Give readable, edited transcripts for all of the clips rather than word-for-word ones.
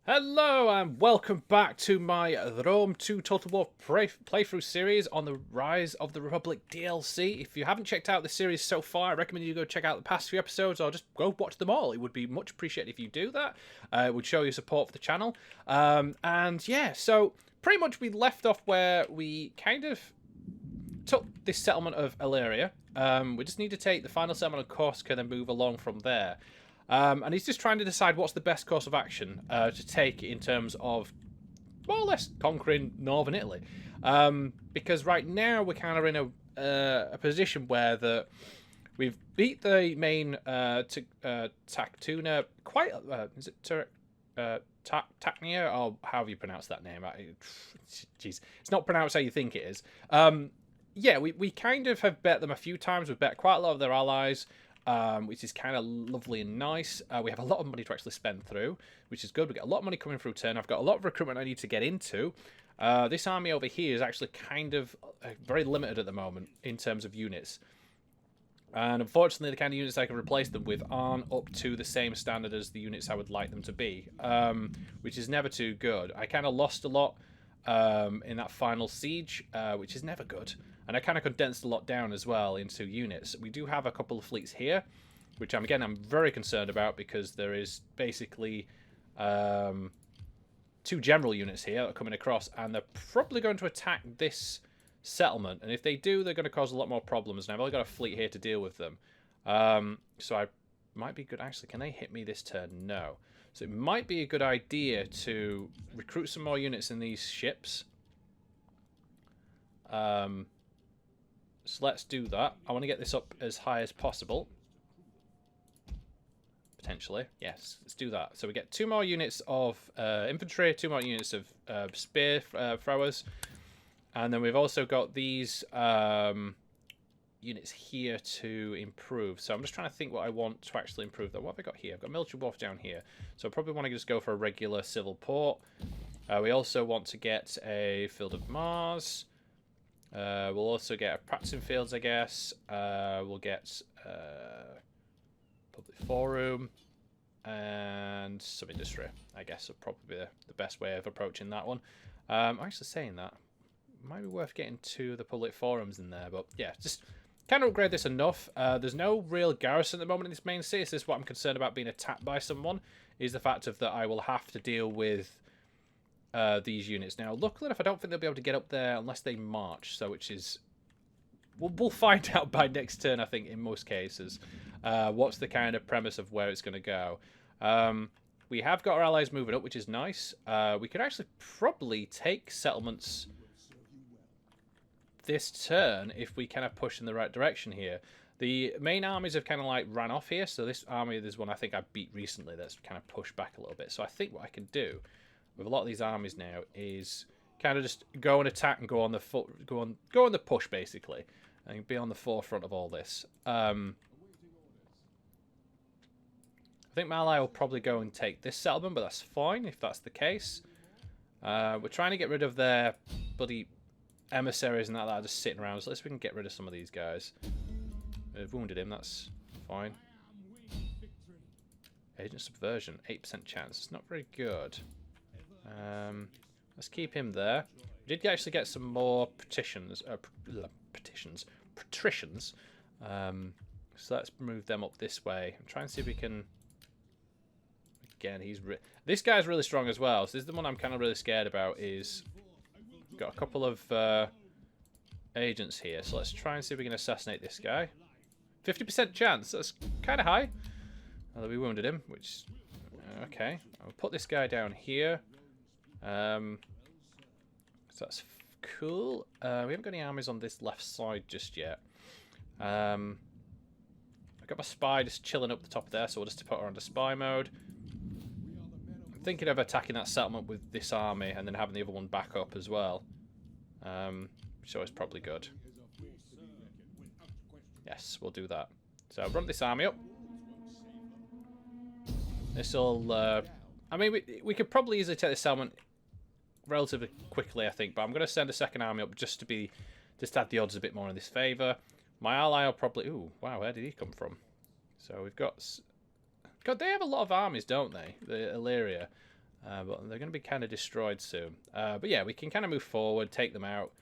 Hello and welcome back to my Rome 2 Total War playthrough series on the Rise of the Republic DLC. If you haven't checked out the series so far, I recommend you go check out the past few episodes or just go watch them all. It would be much appreciated if you do that. It would show your support for the channel. And yeah, so pretty much we left off where we kind of took this settlement of Illyria. We just need to take the final settlement of Corsica and then move along from there. And he's just trying to decide what's the best course of action to take in terms of more or less conquering northern Italy. Because right now we're kind of in a position where we've beat the main Tactuna quite. Is it Tacnia, or however you pronounce that name? Jeez, it's not pronounced how you think it is. Yeah, we kind of have bet them a few times. We've bet quite a lot of their allies. Which is kind of lovely and nice. We have a lot of money to actually spend through, which is good. We get a lot of money coming through turn. I've got a lot of recruitment I need to get into. This army over here is actually kind of very limited at the moment in terms of units. And unfortunately, the kind of units I can replace them with aren't up to the same standard as the units I would like them to be, which is never too good. I kind of lost a lot in that final siege, which is never good. And I kind of condensed a lot down as well into units. We do have a couple of fleets here, which I'm very concerned about because there is basically two general units here that are coming across, and they're probably going to attack this settlement. And if they do, they're going to cause a lot more problems. And I've only got a fleet here to deal with them. So I might be good. Actually, can they hit me this turn? No. So it might be a good idea to recruit some more units in these ships. So let's do that. I want to get this up as high as possible. Potentially. Yes, let's do that. So we get 2 more units of infantry, 2 more units of spear throwers. And then we've also got these units here to improve. So I'm just trying to think what I want to actually improve. What have I got here? I've got military wharf down here. So I probably want to just go for a regular civil port. We also want to get a field of Mars. We'll also get a practicing fields, I guess. We'll get public forum and some industry, I guess, would probably be the best way of approaching that one. I'm actually saying that might be worth getting 2 of the public forums in there, but yeah, just kind of upgrade this enough. There's no real garrison at the moment in this main city. So this is what I'm concerned about being attacked by someone, is the fact of that I will have to deal with these units. Now, luckily enough, I don't think they'll be able to get up there unless they march, so which is... We'll find out by next turn, I think, in most cases, what's the kind of premise of where it's going to go. We have got our allies moving up, which is nice. We could actually probably take settlements this turn if we kind of push in the right direction here. The main armies have kind of like ran off here, so this army, there's one I think I beat recently that's kind of pushed back a little bit. So I think what I can do with a lot of these armies now is kind of just go and attack and go on the push basically, and be on the forefront of all this. I think my ally will probably go and take this settlement, but that's fine if that's the case. We're trying to get rid of their bloody emissaries and that are just sitting around, so at least we can get rid of some of these guys. We've wounded him, that's fine. Agent subversion, 8% chance. It's not very good. Let's keep him there. We did actually get some more patricians. So let's move them up this way. I'm trying to see if we can... Again, this guy's really strong as well. So this is the one I'm kind of really scared about. Is got a couple of agents here. So let's try and see if we can assassinate this guy. 50% chance. That's kind of high. Although we wounded him, which... Okay. I'll put this guy down here. So that's cool. We haven't got any armies on this left side just yet. I've got my spy just chilling up the top there, so we'll just put her under spy mode. I'm thinking of attacking that settlement with this army and then having the other one back up as well. Which is always probably good. Yes, we'll do that. So run this army up. This'll... I mean, we could probably easily take this settlement relatively quickly, I think, but I'm going to send a second army up just to add the odds a bit more in this favour. My ally will probably... Ooh, wow, where did he come from? So we've got... God, they have a lot of armies, don't they? The Illyria. But they're going to be kind of destroyed soon. But yeah, we can kind of move forward, take them out,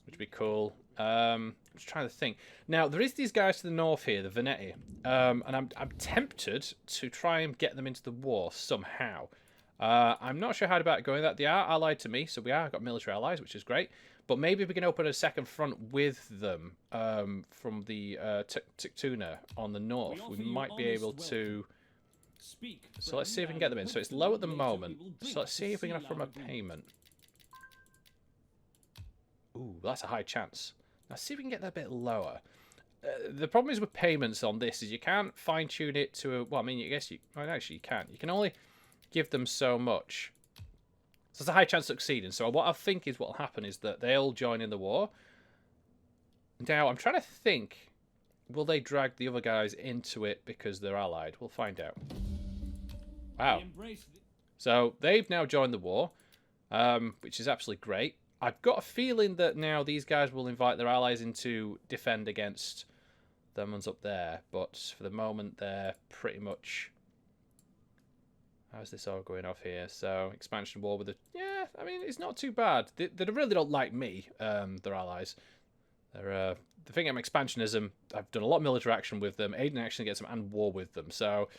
which would be cool. I'm just trying to think. Now, there is these guys to the north here, the Veneti. And I'm tempted to try and get them into the war somehow. I'm not sure how about going that. They are allied to me, so we are got military allies, which is great. But maybe we can open a second front with them from the Tiktuna on the north. We might be able to... So let's see if we can get them in. So it's low at the moment. So let's see if we can offer them a payment. Ooh, that's a high chance. Let's see if we can get that a bit lower. The problem is with payments on this is you can't fine-tune it to a... Well, I mean, I guess you... Well, actually, you can. You can only give them so much. So there's a high chance of succeeding. So what I think is what will happen is that they'll join in the war. Now, I'm trying to think... Will they drag the other guys into it because they're allied? We'll find out. Wow. So they've now joined the war, which is absolutely great. I've got a feeling that now these guys will invite their allies in to defend against them ones up there. But for the moment, they're pretty much... How's this all going off here? So, expansion war with the... Yeah, I mean, it's not too bad. They really don't like me, their allies. They're... The thing about expansionism, I've done a lot of military action with them. Aiden actually gets them and war with them. So,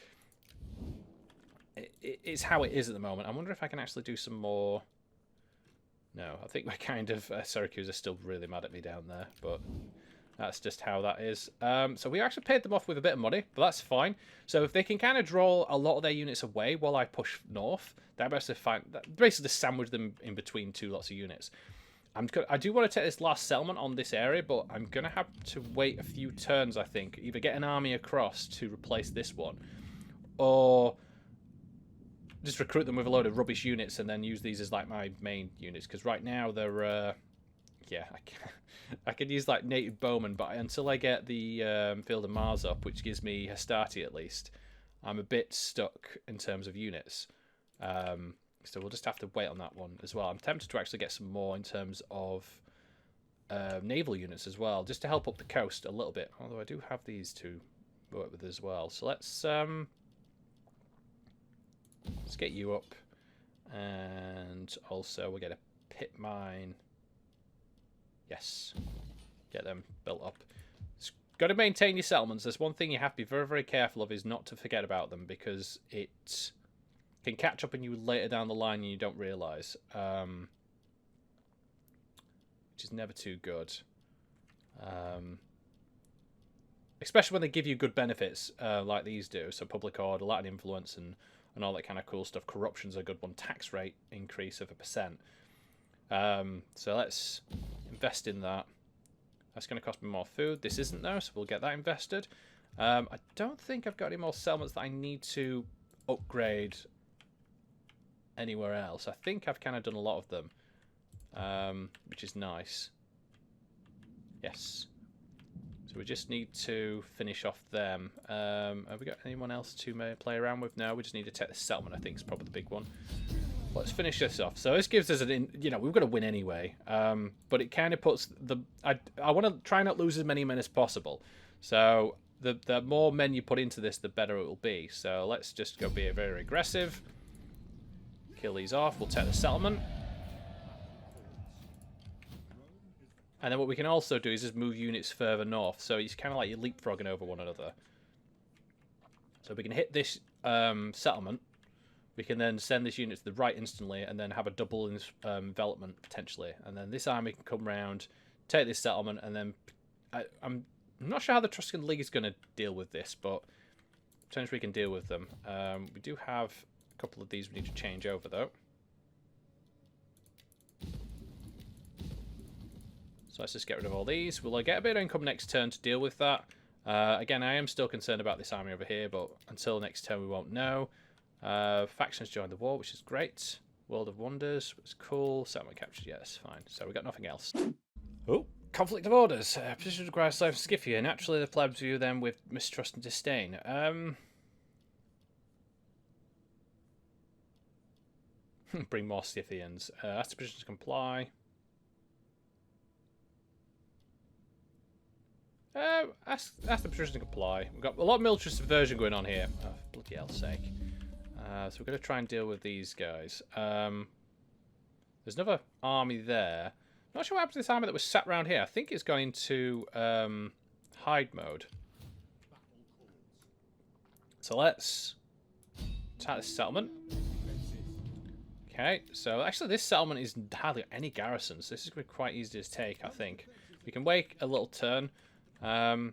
it's how it is at the moment. I wonder if I can actually do some more... No, I think we're kind of... Syracuse are still really mad at me down there, but that's just how that is. So we actually paid them off with a bit of money, but that's fine. So if they can kind of draw a lot of their units away while I push north, that basically sandwich them in between two lots of units. I do want to take this last settlement on this area, but I'm going to have to wait a few turns, I think. Either get an army across to replace this one, or... just recruit them with a load of rubbish units and then use these as like my main units, because right now they're yeah, I could use like native bowmen, but until I get the Field of Mars up, which gives me Hastati at least, I'm a bit stuck in terms of units. So we'll just have to wait on that one as well. I'm tempted to actually get some more in terms of naval units as well, just to help up the coast a little bit, although I do have these to work with as well. So let's get you up, and also we'll get a pit mine. Yes, get them built up. It's got to maintain your settlements. There's one thing you have to be very, very careful of, is not to forget about them, because it can catch up on you later down the line and you don't realise, which is never too good. Especially when they give you good benefits like these do. So public order, Latin influence, and all that kind of cool stuff. Corruption's a good one. Tax rate increase of 1%. So let's invest in that. That's going to cost me more food. This isn't though, so we'll get that invested. I don't think I've got any more settlements that I need to upgrade anywhere else. I think I've kind of done a lot of them, which is nice. Yes. So we just need to finish off them. Have we got anyone else to play around with? No, we just need to take the settlement, I think is probably the big one. Let's finish this off. So this gives us we've got to win anyway. But it kind of puts I want to try not lose as many men as possible. So the more men you put into this, the better it will be. So let's just go be very aggressive. Kill these off. We'll take the settlement. And then what we can also do is just move units further north. So it's kind of like you're leapfrogging over one another. So we can hit this settlement. We can then send this unit to the right instantly and then have a double envelopment potentially. And then this army can come round, take this settlement, and then... I'm not sure how the Etruscan League is going to deal with this, but potentially we can deal with them. We do have a couple of these we need to change over, though. So let's just get rid of all these. Will I get a bit of income next turn to deal with that? Again, I am still concerned about this army over here, but until next turn we won't know. Factions joined the war, which is great. World of Wonders was cool. Settlement captured, yes, fine. So we got nothing else. Oh, conflict of orders. Position requires slaves from Scythia. Naturally, the plebs view them with mistrust and disdain. Bring more Scythians. Ask the position to comply. Ask the position to comply. We've got a lot of military subversion going on here. Oh, for bloody hell's sake. So we're going to try and deal with these guys. There's another army there. Not sure what happened to this army that was sat around here. I think it's going to hide mode. So let's attack this settlement. Okay, so actually this settlement is hardly any garrisons. This is going to be quite easy to take, I think. We can wait a little turn. Got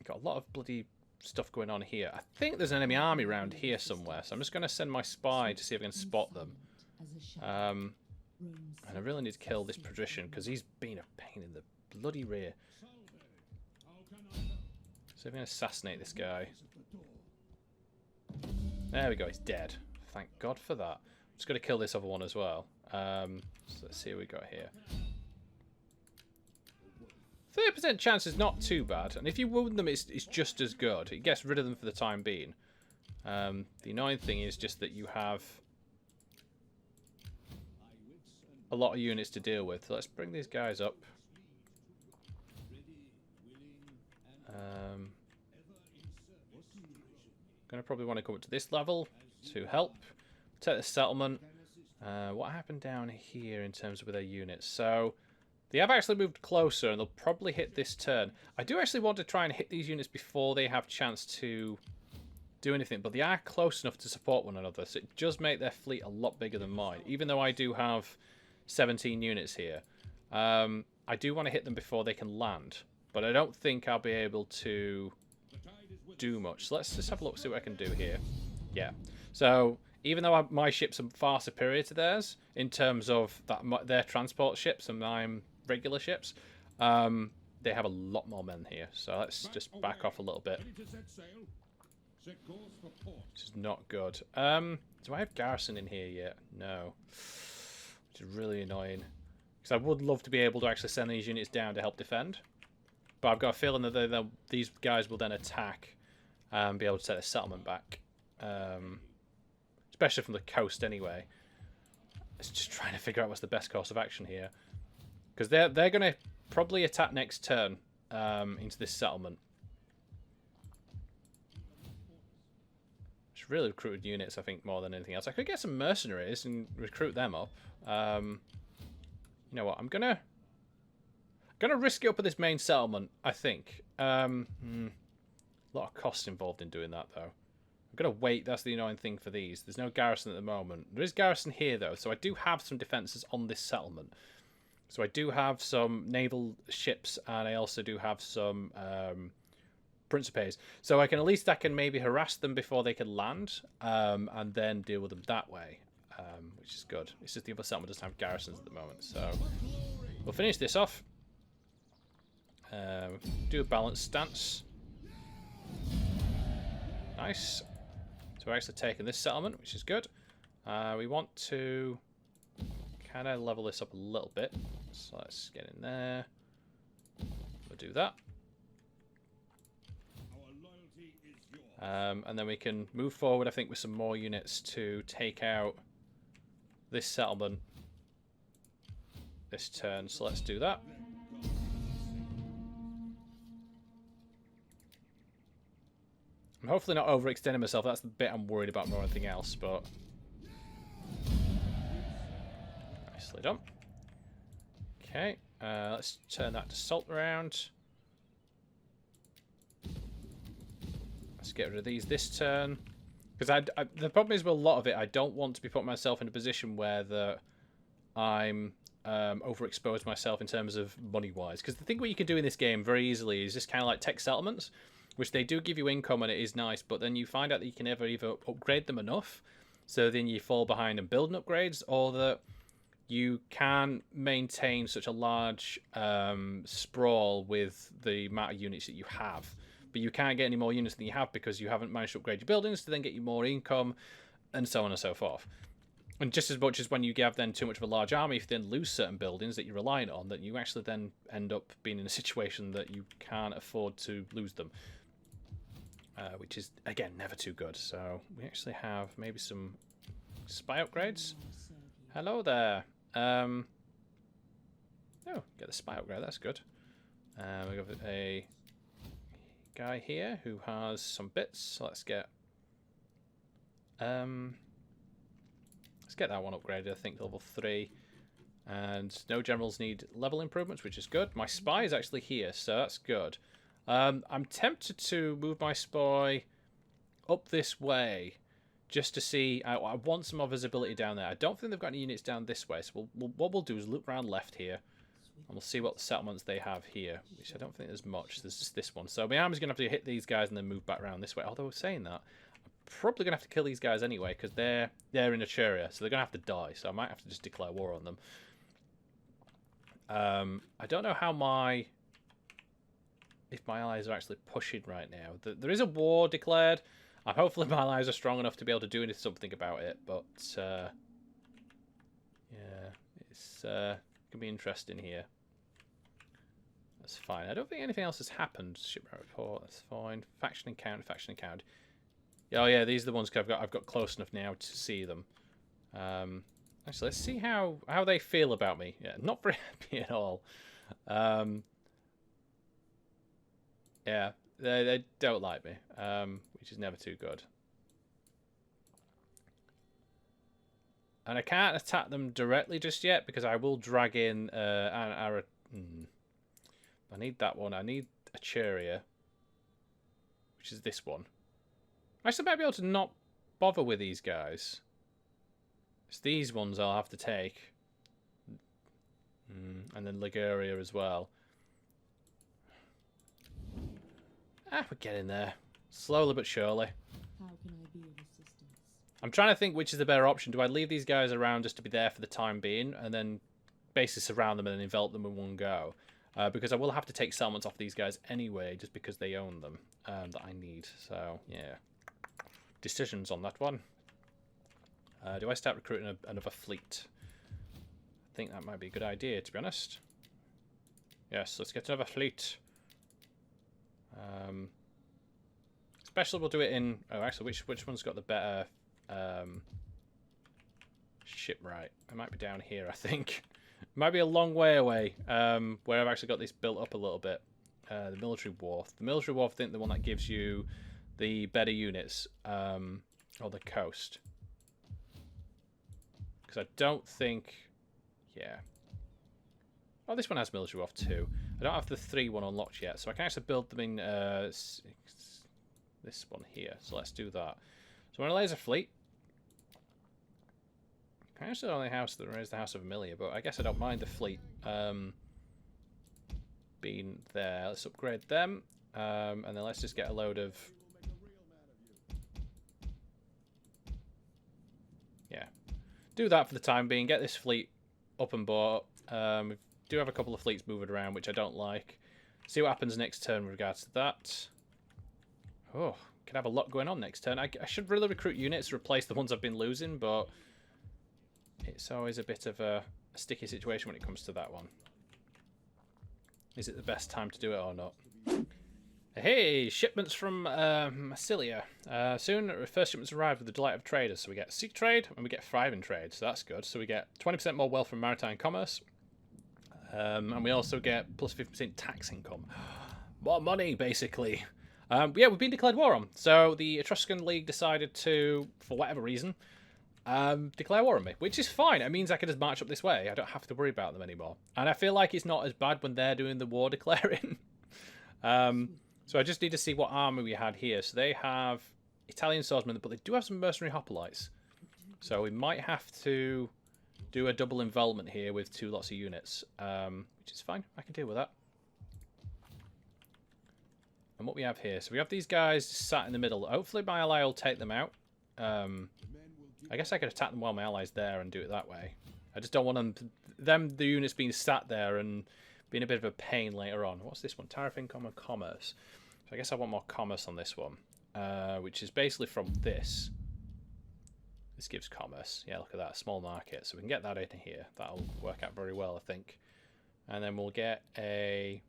a lot of bloody stuff going on here. I think there's an enemy army around here somewhere, so I'm just going to send my spy to see if I can spot them. And I really need to kill this patrician because he's been a pain in the bloody rear. So I'm going to assassinate this guy. There we go, he's dead. Thank God for that. I'm just going to kill this other one as well. So let's see what we got here. 30% chance is not too bad, and if you wound them, it's just as good. It gets rid of them for the time being. The annoying thing is just that you have a lot of units to deal with. So let's bring these guys up. Gonna probably want to come up to this level to help take the settlement. What happened down here in terms of with their units? So they have actually moved closer, and they'll probably hit this turn. I do actually want to try and hit these units before they have a chance to do anything, but they are close enough to support one another, so it does make their fleet a lot bigger than mine, even though I do have 17 units here. I do want to hit them before they can land, but I don't think I'll be able to do much. So let's just have a look, see what I can do here. Yeah, so even though my ships are far superior to theirs in terms of that their transport ships and I'm regular ships, they have a lot more men here. So let's just back off a little bit. Which is not good. Do I have garrison in here yet? No. Which is really annoying. Because I would love to be able to actually send these units down to help defend. But I've got a feeling that these guys will then attack and be able to take the settlement back. Especially from the coast anyway. It's just trying to figure out what's the best course of action here. Because they're going to probably attack next turn into this settlement. Just really recruited units, I think, more than anything else. I could get some mercenaries and recruit them up. You know what? I'm gonna risk it up at this main settlement, I think. A lot of costs involved in doing that, though. I'm going to wait. That's the annoying thing for these. There's no garrison at the moment. There is garrison here, though, so I do have some defences on this settlement. So I do have some naval ships, and I also do have some principes. So I can maybe harass them before they can land, and then deal with them that way, which is good. It's just the other settlement doesn't have garrisons at the moment. So we'll finish this off. Do a balanced stance. Nice. So we're actually taking this settlement, which is good. We want to kind of level this up a little bit. So let's get in there. We'll do that. And then we can move forward, I think, with some more units to take out this settlement this turn. So let's do that. I'm hopefully not overextending myself. That's the bit I'm worried about more than anything else, but nicely done. Okay, let's turn that assault around. Let's get rid of these this turn. Because the problem is with a lot of it, I don't want to be putting myself in a position where I'm overexposed myself in terms of money-wise. Because the thing what you can do in this game very easily is just kind of like tech settlements, which they do give you income and it is nice, but then you find out that you can never either upgrade them enough, so then you fall behind in building upgrades, or that you can maintain such a large sprawl with the amount of units that you have. But you can't get any more units than you have because you haven't managed to upgrade your buildings to then get you more income, and so on and so forth. And just as much as when you have then too much of a large army, if you then lose certain buildings that you're relying on, that you actually then end up being in a situation that you can't afford to lose them. Which is, again, never too good. So we actually have maybe some spy upgrades. Hello there. Oh, get the spy upgrade, that's good. We got a guy here who has some bits. So let's get Let's get that one upgraded, I think, to level 3. And no generals need level improvements, which is good. My spy is actually here, so that's good. I'm tempted to move my spy up this way just to see. I want some more visibility down there. I don't think they've got any units down this way, so what we'll do is loop around left here, and we'll see what settlements they have here, which I don't think there's much. There's just this one. So my army's going to have to hit these guys and then move back around this way. Although saying that, I'm probably going to have to kill these guys anyway because they're in a area, so they're going to have to die. So I might have to just declare war on them. I don't know how if my allies are actually pushing right now. There is a war declared. Hopefully my allies are strong enough to be able to do something about it. But yeah, it's gonna be interesting here. That's fine. I don't think anything else has happened. Shipwreck report. That's fine. Faction encounter. Faction encounter. Oh yeah, these are the ones I've got close enough now to see them. Actually, let's see how they feel about me. Yeah, not very happy at all. Yeah, they don't like me, which is never too good. And I can't attack them directly just yet because I will drag in I need that one. I need a Cheria, which is this one. Actually, I might be able to not bother with these guys. It's these ones I'll have to take. And then Liguria as well. We're getting there. Slowly but surely. How can I be of assistance? I'm trying to think which is the better option. Do I leave these guys around just to be there for the time being and then basically surround them and then envelop them in one go? Because I will have to take settlements off these guys anyway just because they own them that I need. So, yeah. Decisions on that one. Do I start recruiting another fleet? I think that might be a good idea, to be honest. Yes, let's get another fleet. Especially we'll do it in... Oh, actually, which one's got the better shipwright? It might be down here, I think. It might be a long way away, where I've actually got this built up a little bit. The military wharf. The military wharf, I think, the one that gives you the better units, or the coast. Because I don't think... Yeah. Oh, this one has military wharf too. I don't have the 3 one unlocked yet, so I can actually build them in this one here. So let's do that. So when I laser fleet, I can actually only raise the House of Amelia, but I guess I don't mind the fleet being there. Let's upgrade them, and then let's just get a load of... Yeah. Do that for the time being. Get this fleet up and bought. We do have a couple of fleets moving around, which I don't like. See what happens next turn with regards to that. Oh, can have a lot going on next turn. I should really recruit units to replace the ones I've been losing, but it's always a bit of a sticky situation when it comes to that one. Is it the best time to do it or not? Hey, shipments from Massilia. Soon, first shipments arrive with the delight of traders. So we get sea trade and we get thriving trade. So that's good. So we get 20% more wealth from maritime commerce. And we also get plus 50% tax income. More money, basically. Yeah, we've been declared war on. So the Etruscan League decided to, for whatever reason, declare war on me. Which is fine. It means I can just march up this way. I don't have to worry about them anymore. And I feel like it's not as bad when they're doing the war declaring. So I just need to see what army we had here. So they have Italian swordsmen, but they do have some mercenary hoplites. So we might have to do a double envelopment here with 2 lots of units, which is fine. I can deal with that. And what we have here, so we have these guys sat in the middle. Hopefully my ally will take them out. I guess I could attack them while my ally's there and do it that way. I just don't want the units being sat there and being a bit of a pain later on. What's this one? Tariff income and commerce. So I guess I want more commerce on this one, which is basically from this. This gives commerce. Yeah, look at that. Small market. So we can get that in here. That'll work out very well, I think. And then we'll get a...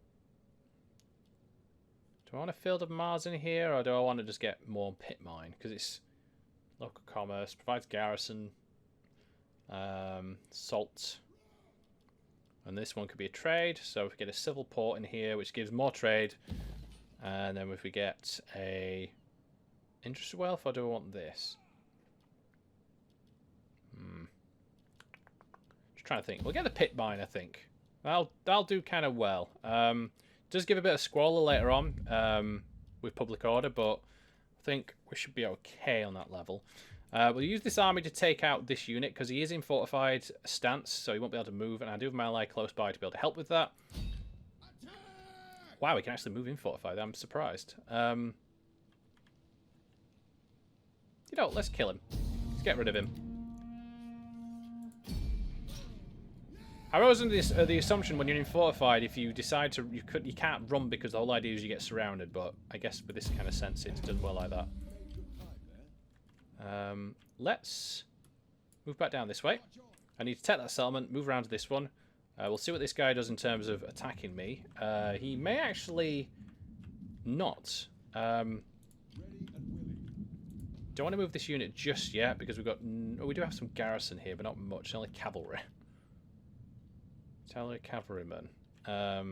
Do I want a field of Mars in here, or do I want to just get more pit mine? Because it's local commerce, provides garrison, salt. And this one could be a trade. So if we get a civil port in here, which gives more trade. And then if we get a interest wealth, or do I want this? trying to think. We'll get the pit mine, I think. That'll do kind of well. Does give a bit of squalor later on with public order, but I think we should be okay on that level. We'll use this army to take out this unit because he is in fortified stance, so he won't be able to move, and I do have my ally close by to be able to help with that. Wow, we can actually move in fortified. I'm surprised. You know, let's kill him. Let's get rid of him. I was under the assumption when you're in fortified, if you decide to, you can't run because the whole idea is you get surrounded. But I guess with this kind of sense, it's done well like that. Let's move back down this way. I need to take that settlement, move around to this one. We'll see what this guy does in terms of attacking me. He may actually not. Don't want to move this unit just yet because we've got. Oh, we do have some garrison here, but not much. Only cavalry. Artillery cavalrymen. My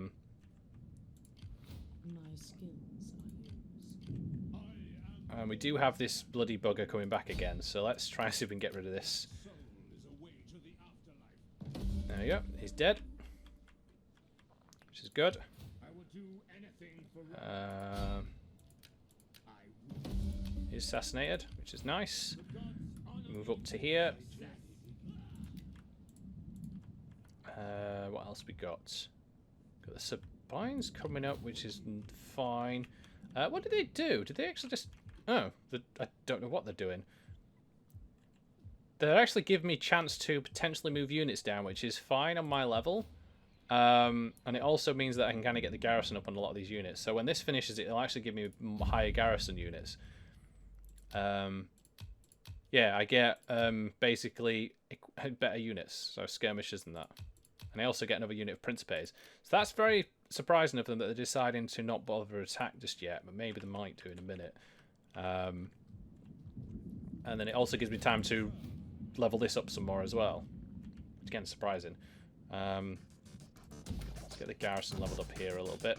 skills are yours. And we do have this bloody bugger coming back again, so let's try and see if we can get rid of this. There we go. He's dead, which is good. He's assassinated, which is nice. Move up to here. What else we got? Got the Sublines coming up, which is fine. What did they do? Did they actually just... Oh, I don't know what they're doing. They actually give me a chance to potentially move units down, which is fine on my level. And it also means that I can kind of get the garrison up on a lot of these units. So when this finishes, it'll actually give me higher garrison units. Yeah, I get basically better units, so skirmishers and that. And I also get another unit of Principes. So that's very surprising of them that they're deciding to not bother attack just yet, but maybe they might do in a minute. And then it also gives me time to level this up some more as well. Which again, surprising. Let's get the garrison leveled up here a little bit.